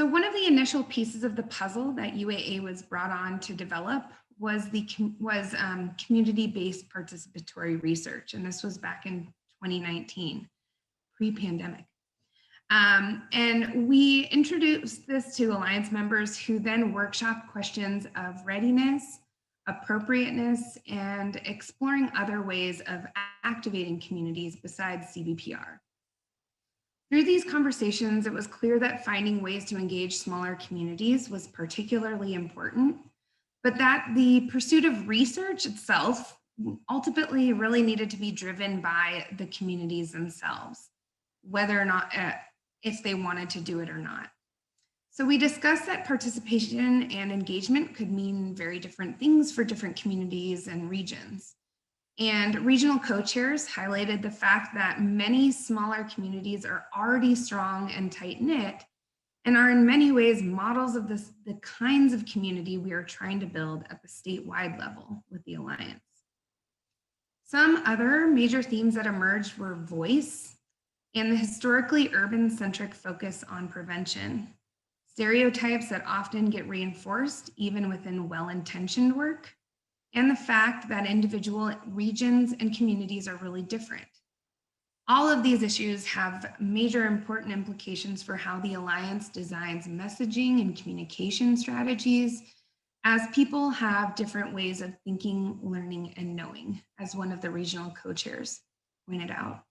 So one of the initial pieces of the puzzle that UAA was brought on to develop was community-based participatory research, and this was back in 2019, pre-pandemic. And we introduced this to Alliance members who then workshop questions of readiness, appropriateness, and exploring other ways of activating communities besides CBPR. Through these conversations, it was clear that finding ways to engage smaller communities was particularly important, but that the pursuit of research itself ultimately really needed to be driven by the communities themselves, whether or not, if they wanted to do it or not. So we discussed that participation and engagement could mean very different things for different communities and regions. And regional co-chairs highlighted the fact that many smaller communities are already strong and tight-knit and are in many ways models of the kinds of community we are trying to build at the statewide level with the Alliance. Some other major themes that emerged were voice and the historically urban-centric focus on prevention, stereotypes that often get reinforced even within well-intentioned work, and the fact that individual regions and communities are really different. All of these issues have major important implications for how the Alliance designs messaging and communication strategies, as people have different ways of thinking, learning, and knowing, as one of the regional co-chairs pointed out.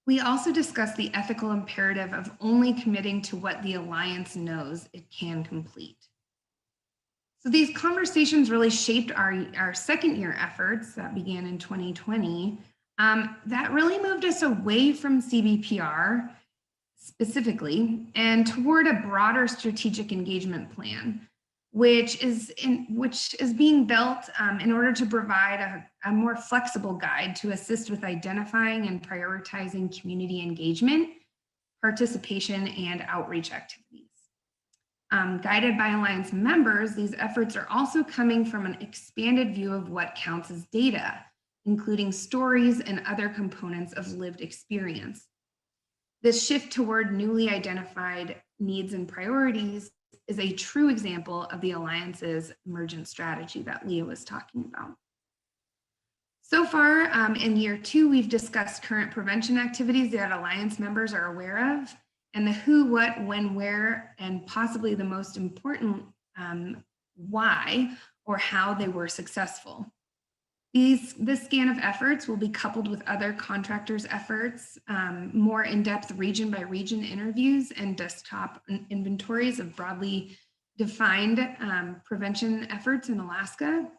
We also discussed the ethical imperative of only committing to what the Alliance knows it can complete. So these conversations really shaped our second year efforts that began in 2020 that really moved us away from CBPR specifically and toward a broader strategic engagement plan, which is being built in order to provide a more flexible guide to assist with identifying and prioritizing community engagement, participation, and outreach activities. Guided by Alliance members, these efforts are also coming from an expanded view of what counts as data, including stories and other components of lived experience. This shift toward newly identified needs and priorities is a true example of the Alliance's emergent strategy that Leah was talking about. So far in year 2, we've discussed current prevention activities that Alliance members are aware of, and the who, what, when, where, and possibly the most important why or how they were successful. This scan of efforts will be coupled with other contractors' efforts, more in-depth region by region interviews, and desktop inventories of broadly defined prevention efforts in Alaska.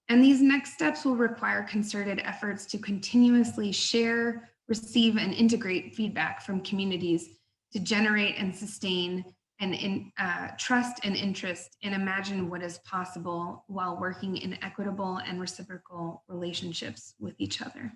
And these next steps will require concerted efforts to continuously share, receive, and integrate feedback from communities to generate and sustain and trust and interest and imagine what is possible while working in equitable and reciprocal relationships with each other.